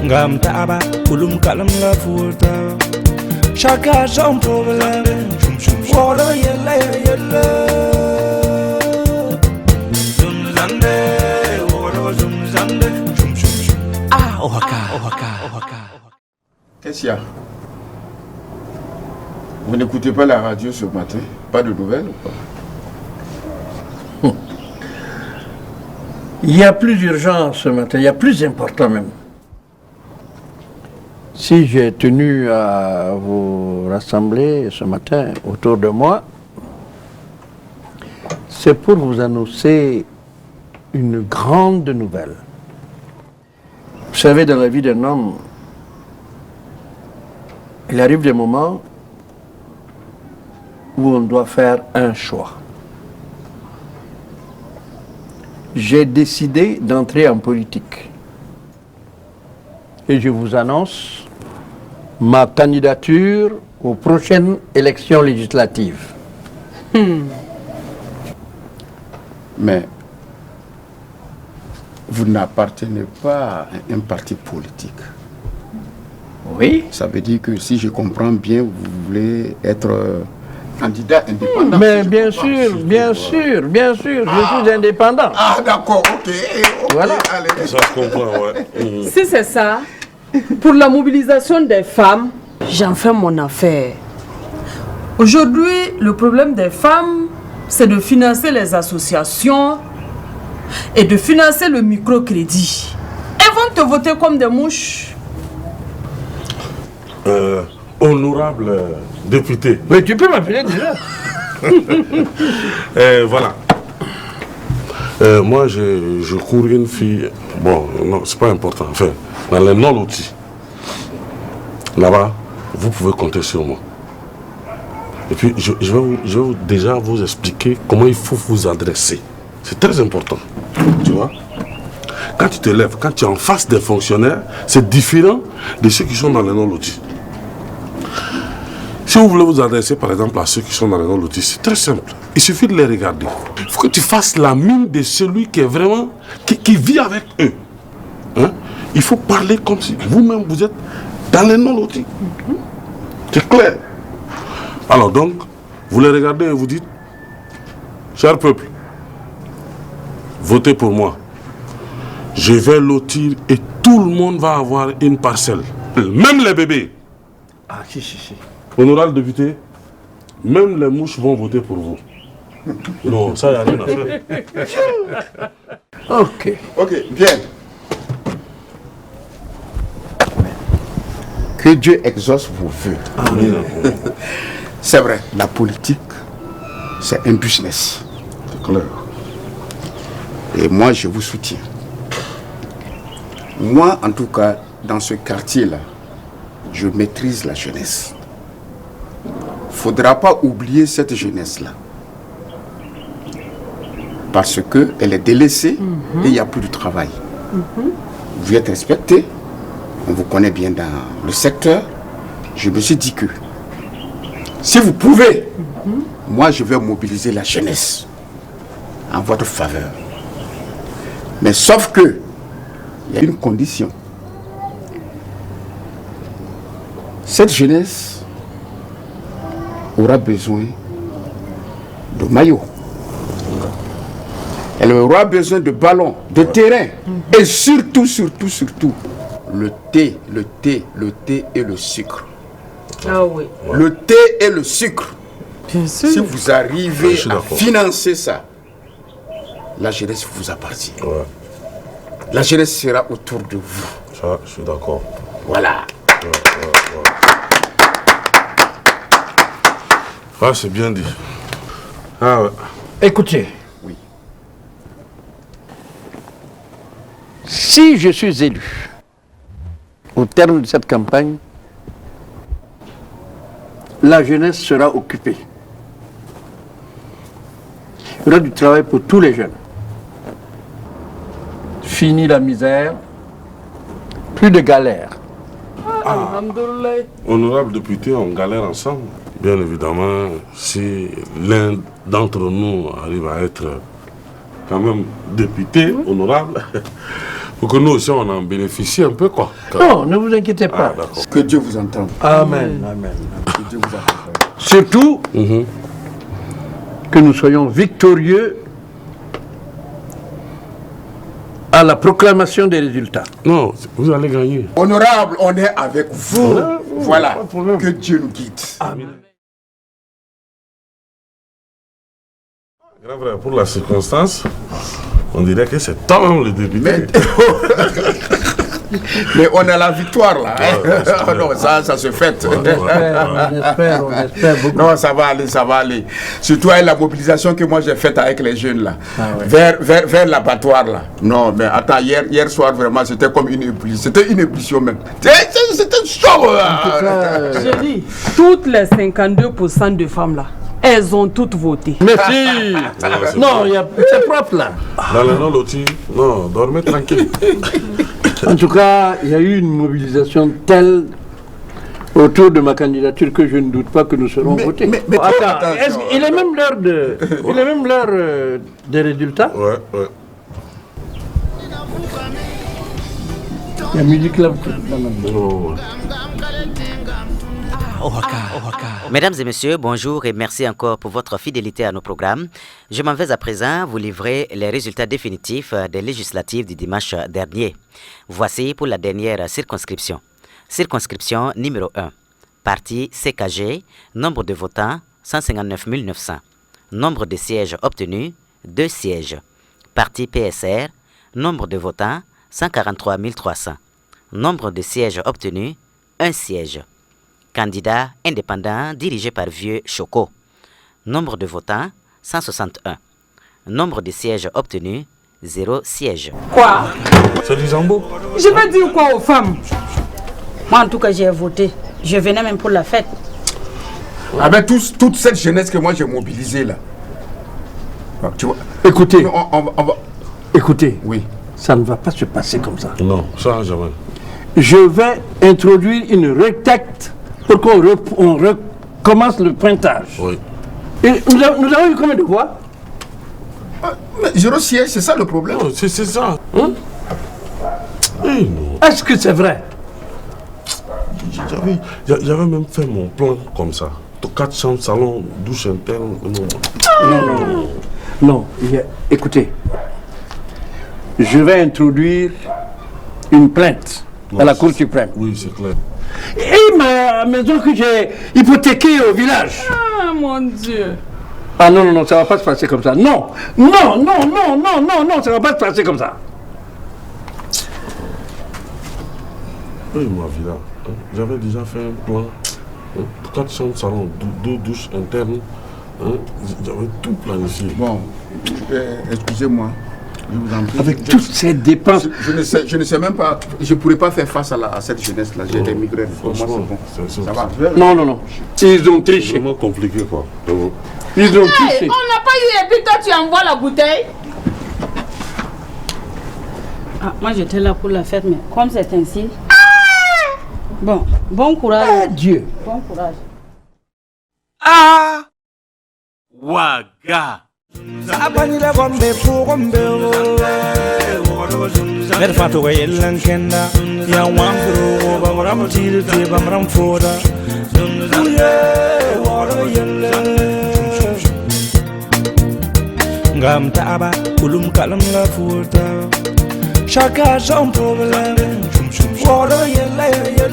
Ngam taaba kulum kalam la furta chacun a son problème woro yella yella zunzande woro zunzande Oaxaca. Qu'est-ce qu'il y a? Vous n'écoutez pas la radio ce matin? Pas de nouvelles ou pas? Il y a plus d'urgence ce matin, il y a plus important même. Si j'ai tenu à vous rassembler ce matin autour de moi, c'est pour vous annoncer une grande nouvelle. Vous savez, dans la vie d'un homme, il arrive des moments où on doit faire un choix. J'ai décidé d'entrer en politique. Et je vous annonce ma candidature aux prochaines élections législatives. Mais vous n'appartenez pas à un parti politique. Oui. Ça veut dire que si je comprends bien, vous voulez être candidat indépendant. Mais si bien sûr, je suis indépendant. Ah d'accord, ok. Voilà. Allez. Ça se comprend, ouais. Si c'est ça, pour la mobilisation des femmes, j'en fais mon affaire. Aujourd'hui, le problème des femmes, c'est de financer les associations et de financer le microcrédit. Elles vont te voter comme des mouches. Honorable député. Mais tu peux m'appeler déjà. Voilà. Moi, je cours une fille. Bon, non, c'est pas important. Enfin, dans les non-lotis. Là-bas, vous pouvez compter sur moi. Et puis, je vais déjà vous expliquer comment il faut vous adresser. C'est très important. Tu vois? Quand tu te lèves, quand tu es en face des fonctionnaires, c'est différent de ceux qui sont dans les non-lotis. Si vous voulez vous adresser par exemple à ceux qui sont dans les non-lotis, c'est très simple. Il suffit de les regarder. Il faut que tu fasses la mine de celui qui est vraiment, qui vit avec eux. Hein? Il faut parler comme si vous-même vous êtes dans les non-lotis. C'est clair. Alors donc, vous les regardez et vous dites, cher peuple, votez pour moi. Je vais lotir et tout le monde va avoir une parcelle. Même les bébés. Ah si. Honorable député, même les mouches vont voter pour vous. Non, ça, il n'y a rien à faire. Ok, bien. Que Dieu exauce vos vœux. C'est vrai, la politique, c'est un business. C'est clair. Et moi, je vous soutiens. Moi, en tout cas, dans ce quartier-là, je maîtrise la jeunesse. Il ne faudra pas oublier cette jeunesse-là. Parce qu'elle est délaissée et il n'y a plus de travail. Vous êtes respecté, on vous connaît bien dans le secteur. Je me suis dit que si vous pouvez, moi je vais mobiliser la jeunesse en votre faveur. Mais sauf que, il y a une condition. Cette jeunesse aura besoin de maillots. Elle aura besoin de ballons, de terrain. Et surtout, le thé et le sucre. Ah oui. Le thé et le sucre. Bien sûr. Si vous arrivez à financer ça, la jeunesse vous appartient. Ouais. La jeunesse sera autour de vous. Ça, je suis d'accord. Voilà. Ah, c'est bien dit. Ah ouais. Écoutez. Oui. Si je suis élu, au terme de cette campagne, la jeunesse sera occupée. Il y aura du travail pour tous les jeunes. Fini la misère, plus de galère. Alhamdulillah. Honorable député, on galère ensemble. Bien évidemment, si l'un d'entre nous arrive à être quand même député, honorable, pour que nous aussi on en bénéficie un peu, quoi. Non, ne vous inquiétez pas. Que Dieu vous entende. Amen, amen. Que Dieu vous entende. Surtout, que nous soyons victorieux à la proclamation des résultats. Non, vous allez gagner. Honorable, on est avec vous. Voilà. Que Dieu nous guide. Amen. Grand frère, pour la circonstance, on dirait que c'est toi-même le député. Mais on a la victoire là. Hein? Non, ça se fête. On espère beaucoup. Non, ça va aller. Surtout avec la mobilisation que moi j'ai faite avec les jeunes là. Vers l'abattoir là. Non, mais attends, hier soir vraiment c'était comme une ébullition. C'était une ébullition même. C'était chaud là. Je dis, toutes les 52% de femmes là, elles ont toutes voté. Merci. Non, c'est propre là. Dans le nom loti, non, dormez tranquille. En tout cas, il y a eu une mobilisation telle autour de ma candidature que je ne doute pas que nous serons votés. Mais attends, il est même l'heure des résultats. Ouais. La musique là. Mesdames et messieurs, bonjour et merci encore pour votre fidélité à nos programmes. Je m'en vais à présent vous livrer les résultats définitifs des législatives du dimanche dernier. Voici pour la dernière circonscription. Circonscription numéro 1. Parti CKG, nombre de votants 159 900. Nombre de sièges obtenus 2 sièges. Parti PSR, nombre de votants 143 300. Nombre de sièges obtenus 1 siège. Candidat indépendant dirigé par Vieux Choco. Nombre de votants 161. Nombre de sièges obtenus 0 siège. Quoi? C'est du Zambo. Je vais dire quoi aux femmes? Moi, en tout cas, j'ai voté. Je venais même pour la fête. Avec toute cette jeunesse que moi j'ai mobilisée là. Tu vois. Écoutez, on va... Écoutez, Oui. ça ne va pas se passer comme ça. Non, ça jamais. Je vais introduire une requête pour qu'on recommence le pointage. Oui. Et nous avons eu combien de voix? Mais 0 siège, c'est ça le problème. Non, c'est ça. Hein? Eh, non. Est-ce que c'est vrai? J'avais même fait mon plan comme ça. 4 chambres, salon, douche interne. Non, écoutez, je vais introduire une plainte à la Cour suprême. Oui, c'est clair. Et ma maison que j'ai hypothéquée au village. Ah mon Dieu. Ah non, ça va pas se passer comme ça. Non, ça va pas se passer comme ça. Oui, ma villa. Hein, j'avais déjà fait un plan. 4 chambres, salon, 2 douches internes. Hein, j'avais tout planifié. Bon, excusez-moi. Je vous en prie. Avec toutes ces dépenses. Je ne sais même pas. Je ne pourrais pas faire face à cette jeunesse-là. J'ai des migraines. Pour moi, c'est bon. Ça va. Non. Ils ont triché. C'est vraiment compliqué, quoi. Ils ont Hey, triché. on n'a pas eu et puis toi tu envoies la bouteille. Ah, moi, j'étais là pour la fête, mais comme c'est ainsi... Bon courage. Adieu. Bon courage. Waga. Abanyira gombe gombe Mer fatu ga yellan kenda ya wangro ba maram tire te ba maram foda Uye waro yelle Ngam taaba ulum kalam la futa Chacun son problème Waro yelle